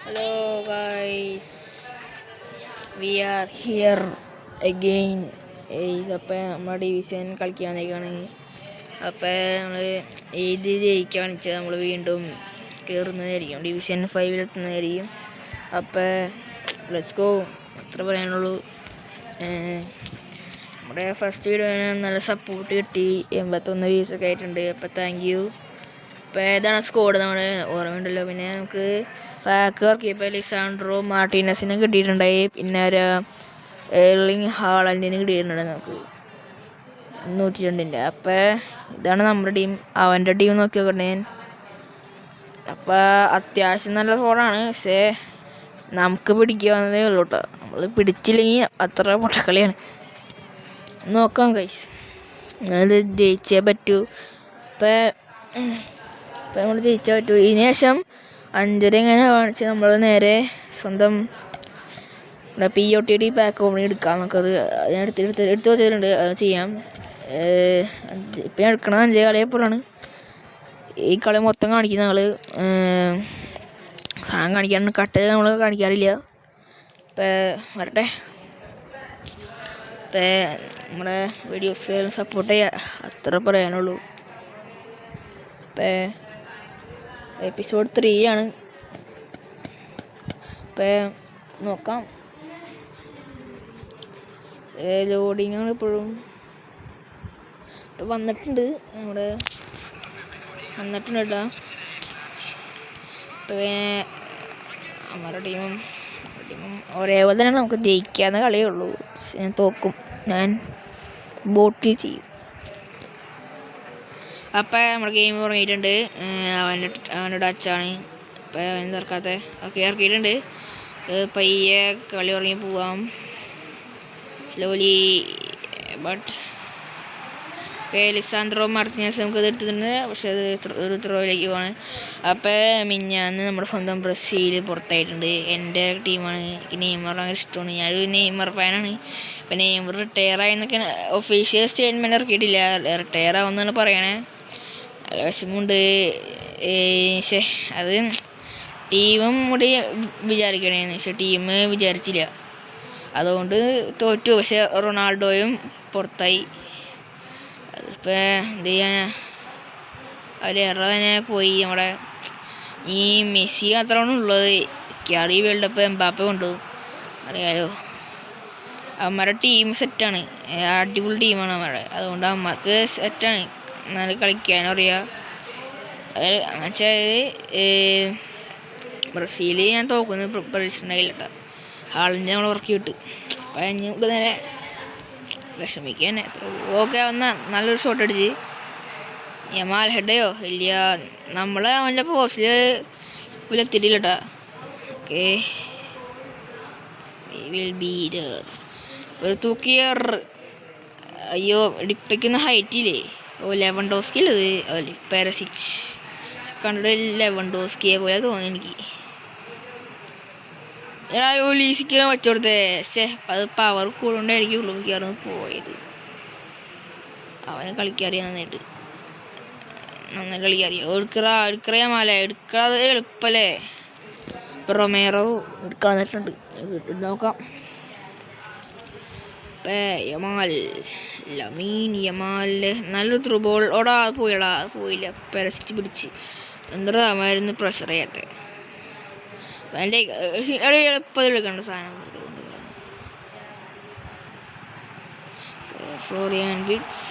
Hello guys, we are here again. അപ്പോൾ നമ്മുടെ division കളിക്കാനേക്കാണ്. അപ്പോൾ നമ്മൾ ഏത് ജയിക്കുകയാണെന്ന് വെച്ചാൽ നമ്മൾ വീണ്ടും കയറുന്നതായിരിക്കും, ഡിവിഷൻ 5 അപ്പോൾ ലെറ്റ്സ് ഗോ. അത്ര പറയാനുള്ളൂ. നമ്മുടെ ഫസ്റ്റ് വീഡിയോന് നല്ല സപ്പോർട്ട് കിട്ടി, 81 വ്യൂസൊക്കെ ആയിട്ടുണ്ട്. അപ്പോൾ താങ്ക് യു. അപ്പോൾ ഏതാണ് സ്കോഡ് നമ്മുടെ ഓർമ്മയുണ്ടല്ലോ. പിന്നെ നമുക്ക് പാക്ക് ഇറക്കിയപ്പോൾ ലിസാൻഡ്രോ മാർട്ടീനസിനെ കിട്ടിയിട്ടുണ്ടായി, പിന്നെ ഒരു എർലിംഗ് ഹാളൻഡിന് കിട്ടിയിട്ടുണ്ട് നമുക്ക് 102. അപ്പോൾ ഇതാണ് നമ്മുടെ ടീം. അവൻ്റെ ടീം നോക്കി നോക്കണ്ടേ. അപ്പോൾ അത്യാവശ്യം നല്ല ഫോണാണ്, പക്ഷേ നമുക്ക് പിടിക്കാവുന്നതേ ഉള്ളൂ കേട്ടോ. നമ്മൾ പിടിച്ചില്ലെങ്കിൽ അത്ര പൊട്ടക്കളിയാണ്. നോക്കാം ഗൈസ്, അത് ജയിച്ചേ പറ്റൂ. ഇപ്പം നമ്മൾ ജയിച്ചാൽ പറ്റൂ. ഇതിന് ശേഷം 5 എങ്ങനെ കാണിച്ച് നമ്മൾ നേരെ സ്വന്തം POTD പാക്ക് ഓപ്പണിങ് എടുക്കാം. നമുക്കത് ഞാൻ എടുത്ത് വെച്ചിട്ടുണ്ട്, അത് ചെയ്യാം. ഇപ്പം ഞാൻ എടുക്കണത് 5 കളിയെപ്പോഴാണ് ഈ കളി മൊത്തം കാണിക്കുന്ന ആൾ സാധനം കാണിക്കാറുണ്ട്, കട്ട് നമ്മൾ കാണിക്കാറില്ല. ഇപ്പം വരട്ടെ. ഇപ്പം നമ്മുടെ വീഡിയോസ് സപ്പോർട്ട് ചെയ്യുക, അത്ര പറയാനുള്ളൂ. ഇപ്പം എപ്പിസോഡ് 3 ആണ്. ഇപ്പം നോക്കാം. ലോഡിങ് ആണ് ഇപ്പോഴും. ഇപ്പം വന്നിട്ടുണ്ട് കേട്ടോ. ഇപ്പം നമ്മുടെ ടീമും ഒരേപോലെ തന്നെ നമുക്ക് ജയിക്കാവുന്ന കളിയേ ഉള്ളൂ. ഞാൻ തോക്കും, ഞാൻ ബോട്ടിൽ ചെയ്യും. അപ്പം നമ്മുടെ ഗെയിം തുടങ്ങിയിട്ടുണ്ട്. അവൻ്റെ ടച്ചാണ്. അപ്പം അവൻ തീർക്കാത്ത ഓക്കെ ഇറക്കിയിട്ടുണ്ട്. പയ്യെ കളി തുടങ്ങി പോവാം, സ്ലോലി. ബട്ട് ലിസാൻഡ്രോ മാർട്ടിനസ് നമുക്ക് ഇത് എടുത്തിട്ടുണ്ട്, പക്ഷേ അത് ഒരു ത്രോയിലേക്ക് പോവാണ്. അപ്പോൾ മിഞ്ഞാന്ന് നമ്മുടെ സ്വന്തം ബ്രസീൽ പുറത്തായിട്ടുണ്ട്. എൻ്റെ ടീമാണ്. എനിക്ക് നെയ്മർ ഭയങ്കര ഇഷ്ടമാണ്, ഞാനൊരു നെയ്മർ ഫാനാണ്. ഇപ്പം നെയ്മർ റിട്ടയർ ആയെന്നൊക്കെയാണ് ഒഫീഷ്യൽ സ്റ്റേറ്റ്മെൻറ്റ് ഇറക്കിയിട്ടില്ല, റിട്ടയർ ആവുമെന്നാണ് പറയണേ. നല്ല വിഷമമുണ്ട്. അത് ടീമും കൂടി വിചാരിക്കണേന്ന്, പക്ഷെ ടീം വിചാരിച്ചില്ല, അതുകൊണ്ട് തോറ്റു. പക്ഷെ റൊണാൾഡോയും പുറത്തായി. അതിപ്പോൾ എന്ത് ചെയ്യാനാ, അവർ തന്നെ പോയി. നമ്മുടെ ഈ മെസ്സി മാത്രമാണ് ഉള്ളത്. ക്യാറി വേൾഡ് കപ്പ് എംബാപ്പെ കൊണ്ടുപോകും, അറിയാലോ. അവന്മാരുടെ ടീം സെറ്റാണ്, അടിപൊളി ടീമാണ് അവന്മാരുടെ. അതുകൊണ്ട് അവന്മാർക്ക് സെറ്റാണ്, നല്ല കളിക്കാനും അറിയാം. എന്നുവെച്ചാൽ ബ്രസീൽ ഞാൻ തോക്കുന്നത് പ്രതീക്ഷിച്ചിട്ടുണ്ടായില്ല കേട്ടോ. ഹാളിൻ്റെ നമ്മൾ ഉറക്കി വിട്ട്. അപ്പം നമുക്ക് നേരെ വിഷമിക്കാൻ എത്ര ഓക്കെ വന്ന നല്ലൊരു ഷോട്ട് അടിച്ച്. യമാൽ ഹെഡയോ ഇല്ല, നമ്മൾ അവൻ്റെ പോസ്റ്റിൽ എത്തിയിട്ടില്ല കേട്ടോ. ഓക്കെ, വിൽ ബി ഒരു തൂക്കിയർ. അയ്യോ, ഡിപ്പയ്ക്കുന്ന ഹൈറ്റില്ലേ. ലെവൻഡോസ്കി അല്ലേ, പെരസിച്ച് കണ്ടിട്ട് ലെവൻഡോസ്കിയെ പോലെ തോന്നി എനിക്ക്. ഒലീസിക്ക് വെച്ചുകൊടുത്തേ, പക്ഷേ അത് പവർ കൂടുകൊണ്ടായിരിക്കും ഉള്ളു മിക്കവാറും പോയത്. അവന് കളിക്കറിയാം, നന്നായി കളിക്കറിയാം. എടുക്കറിയാ മാല എടുക്കാതെ എളുപ്പല്ലേ. ഇപ്പം റൊമേറോ എടുക്കാൻ വന്നിട്ടുണ്ട്, നോക്കാം. ലമീൻ യമാല് നല്ലൊരു ത്രൂ ബോൾ. ഓടാ പോയില്ല, പെരസിച്ച് പിടിച്ച്. എന്തായിരുന്നു പ്രഷർ ചെയ്യാത്ത എൻ്റെ എളുപ്പത്തിൽ എടുക്കേണ്ട സാധനം. Florian Wirtz,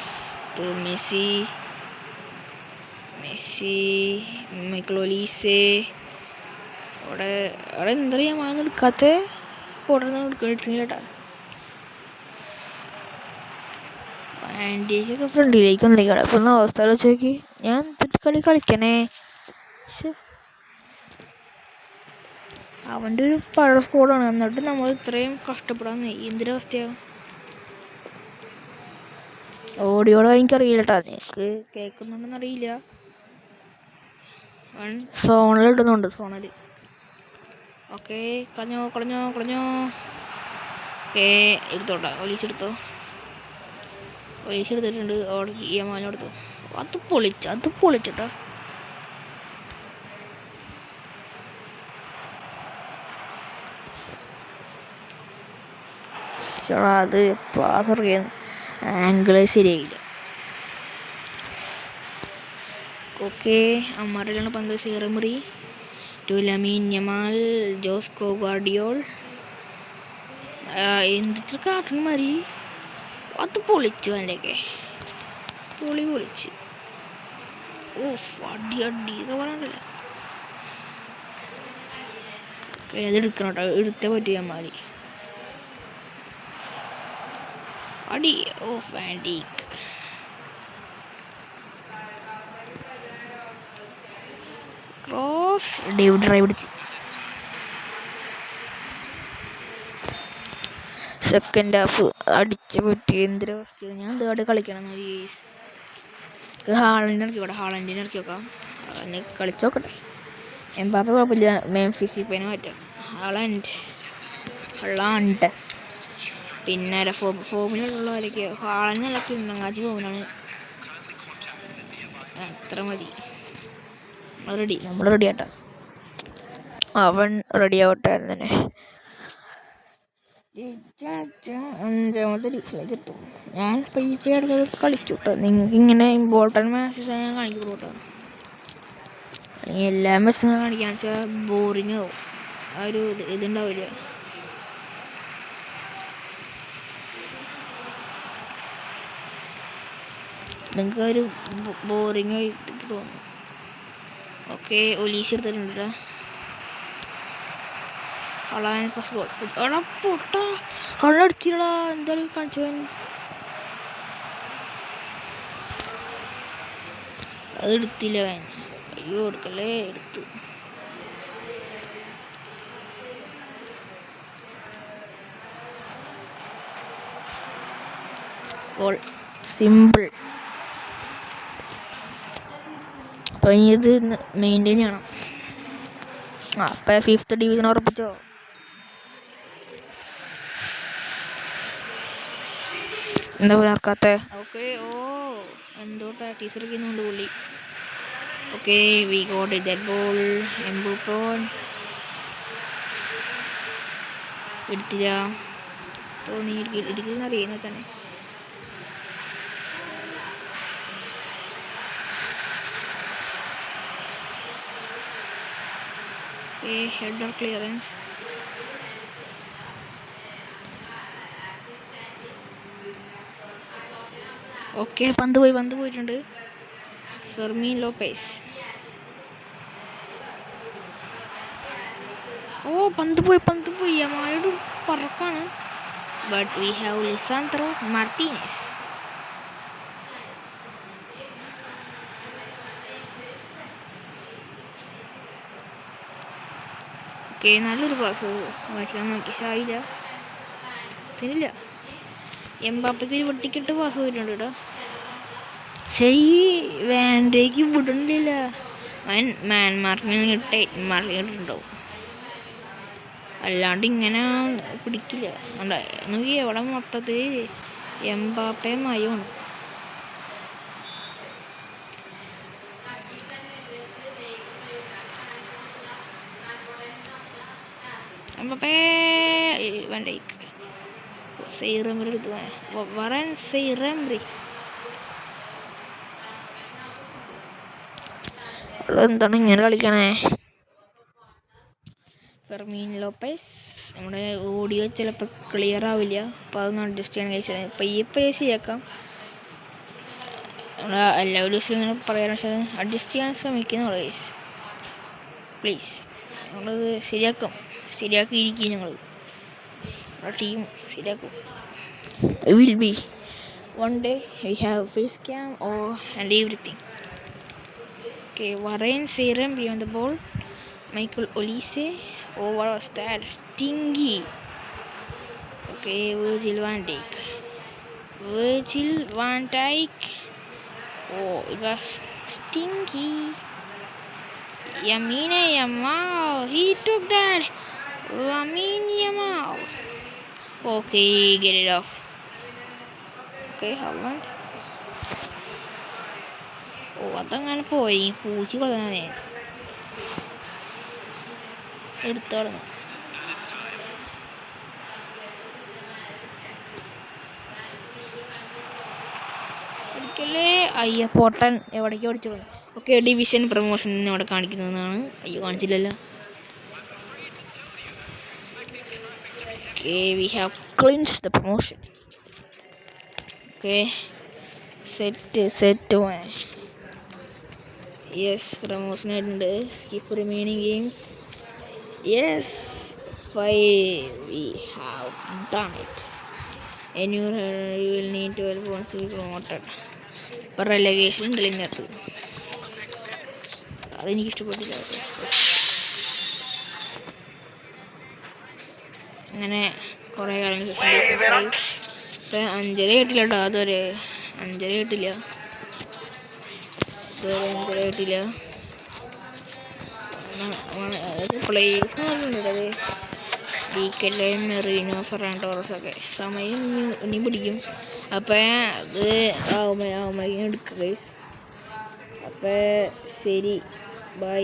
Messi, Michael Olise. അവിടെ എന്താ പറയാ, മാങ്ങ എടുക്കാത്ത എടുക്കുന്നില്ല. ആൻറ്റിക്കൊക്കെ ഫ്രണ്ടിലേക്ക് ഒന്നിലേക്ക് കിടക്കുന്ന അവസ്ഥ വെച്ച് നോക്കി. ഞാൻ കളിക്കണേ. അവൻ്റെ ഒരു പഴയ സ്കോഡാണ്, എന്നിട്ട് നമ്മൾ ഇത്രയും കഷ്ടപ്പെടാൻ എന്തൊരവസ്ഥയാണ്. ഓടിയോടെ എനിക്കറിയില്ല കേട്ടോ, എനിക്ക് കേൾക്കുന്നുണ്ടെന്ന് അറിയില്ല. സോണൽ ഇടുന്നുണ്ട്, സോണൽ. ഓക്കെ, കളഞ്ഞോ. ഓക്കെ, എടുത്തോട്ടാ, ഒലീസ് എടുത്തിട്ടുണ്ട്. അവിടെ യമാനെടുത്തു. അത് പൊളിച്ചിട്ടോ. ചേടാ അത് എപ്പോഴാന്ന് ആംഗിള് ശരിയായില്ല. ഓക്കെ, അമ്മാരിലാണ് പന്ത്. സീറമുറി ടു ലമീൻ യമാൽ, ജോസ്കോ ഗാർഡിയോൾ. എന്തിട്ട് കാട്ടണമാരി അത് പൊളിച്ചു. അതിൻ്റെയൊക്കെ പൊളിച്ച് ഓഫ് അടി ഒക്കെ പറയാനില്ല. അതെടുക്കണം കേട്ടോ, എടുത്തേ പറ്റൂ അമ്മാരി അടി. Of antique. ക്രോസ് ഡേവിഡ് റൈ പിടിച്ച്. സെക്കൻഡ് ഹാഫ് അടിച്ച് പറ്റി. എന്തൊരവസ്ഥയാണ്. ഞാൻ ഇതോടെ കളിക്കണം. ഹാളൻഡിനെ ഇറക്കി നോക്കാം. കളിച്ചു നോക്കട്ടെ. എംബാപ്പെ കുഴപ്പമില്ല. മെംഫിസ് പൈനെ മാറ്റാം. ഹളാണ്ട് പിന്നെ ഫോമിലുള്ളവരൊക്കെ ഹാളനിലൊക്കെ ഉണ്ടങ്ങാച്ചി ഫോമിലാണ്. അത്ര മതി. നമ്മൾ റെഡി ആട്ടോ. അവൻ റെഡി ആവട്ടെ തന്നെ. 5ാമത്തെ ഡിവിഷനിലേക്ക് എത്തും. ഞാൻ ഇടയ്ക്ക് കളിക്കും കേട്ടോ. നിങ്ങൾക്ക് ഇങ്ങനെ ഇമ്പോർട്ടൻറ്റ് മാച്ചസ് ഞാൻ കാണിക്കും കേട്ടോ. അല്ലെങ്കിൽ എല്ലാ മെസ്സും കാണിക്കാന്ന് വെച്ചാൽ ബോറിങ് ആവും. ആ ഒരു ഇതുണ്ടാവില്ല. നിങ്ങൾക്ക് ഒരു ബോറിങ് ആയിട്ട് തോന്നും. ഓക്കെ, ഒലീസ് എടുത്തിട്ടുണ്ട് കേട്ടോ. ഹളാൻ ഫസ്റ്റ് ഗോൾ. എടാ പൊട്ട അടിച്ചിടാ. എന്തായാലും കാണിച്ചവൻ അത് എടുത്തില്ല. അവൻ അയ്യോ എടുക്കല്ലേ. എടുത്ത് ഗോൾ. സിമ്പിൾ. അപ്പം ഇത് മെയിൻറ്റെയിൻ ചെയ്യണം. അപ്പം 5th ഡിവിഷൻ ഉറപ്പിച്ചോ. എന്താ പുലർക്കാത്ത? ഓക്കെ, എന്തോ പ്രാക്ടീസ് എടുക്കുന്നുണ്ട് പുള്ളി. Okay, we got that ball. എംബുപ്പോൺ എടുത്തില്ല. തോന്നി ഇടിക്കുന്ന അറിയുന്ന തന്നെ. Header clearance. ഓക്കെ, പന്ത് പോയിട്ടുണ്ട്. Fermin Lopez. പന്ത് പോയി. അമാരോട് പറക്കാണ്. But we have Lisandro Martinez. Okay, നല്ലൊരു പാസ് വായിക്കാൻ നോക്കി. ഷായില്ല, ശരിയില്ല. എംബാപ്പയ്ക്ക് ഒരു വെട്ടിക്കെട്ട് പാസ് പോയിട്ടുണ്ട് കേട്ടോ. ഈ വാൻഡേക്ക് വിടണില്ല. അവൻ മാർക്കിട്ടുണ്ടാവും. അല്ലാണ്ട് ഇങ്ങനെ പിടിക്കില്ല. നോക്കി എവിടെ മൊത്തത്തിൽ എംബാപ്പെ മയമാണ്. എംബാപ്പെ വാൻഡേക്ക് സെയ്റംബ്രി എടുത്ത് വരാൻ. സെയ്റംബ്രി എന്താണ് ഇങ്ങനെ കളിക്കണേ? Fermin Lopez. നമ്മുടെ ഓഡിയോ ചിലപ്പോൾ ക്ലിയർ ആവില്ല. അപ്പോൾ അതൊന്ന് അഡ്ജസ്റ്റ് ചെയ്യാൻ കഴിച്ചാൽ പയ്യെ ശരിയാക്കാം. നമ്മൾ എല്ലാ വീഡിയോസിലും ഇങ്ങനെ പറയാൻ പക്ഷേ അഡ്ജസ്റ്റ് ചെയ്യാൻ ശ്രമിക്കുന്നു ഗൈസ്. പ്ലീസ് നമ്മളത് ശരിയാക്കിയിരിക്കും. ഞങ്ങൾ നമ്മുടെ ടീം ശരിയാക്കും. Will be one day we have face cam and everything. Okay, Warren Zaire beyond the ball. Michael Olise. What was that? Stingy. Okay, Virgil van Dijk. It was stingy. Lamine Yamal. He took that. Lamine Yamal. Okay, get it off. Okay, Haaland. അതങ്ങനെ പോയി. പൂച്ചി കൊള്ളാനേ എടുത്തോളണം. ഓടിക്കല്ലേ അയ്യ പൊട്ടൻ എവിടേക്ക് ഓടിച്ചു പോയി. Okay division promotion അവിടെ കാണിക്കുന്നതാണ്. അയ്യോ കാണിച്ചില്ലല്ലോ. Okay, we have clinched the promotion. Okay, set one. Yes, promotion ആയിട്ടുണ്ട്. Skip remaining games. Yes, 5. We have done it. And you will need 12 points to be promoted. ഇപ്പം റെലഗേഷൻ ഉണ്ട് ഇതിനകത്ത്. അതെനിക്ക് ഇഷ്ടപ്പെട്ടില്ല. അങ്ങനെ കുറേ കാലം ഇപ്പം 5.5 കിട്ടില്ല കേട്ടോ. അതൊരു 5.5 കിട്ടില്ല. പ്ലേയേഴ്സ് പറഞ്ഞിട്ടുണ്ടത് ഡീക്കല്ലേ മെറീനോ ഫെറാൻഡോറസൊക്കെ സമയം ഇനി പിടിക്കും. അപ്പം അത് ആവുമ്പോഴേക്കും എടുക്കുക ഗൈസ്. അപ്പം ശരി, ബൈ.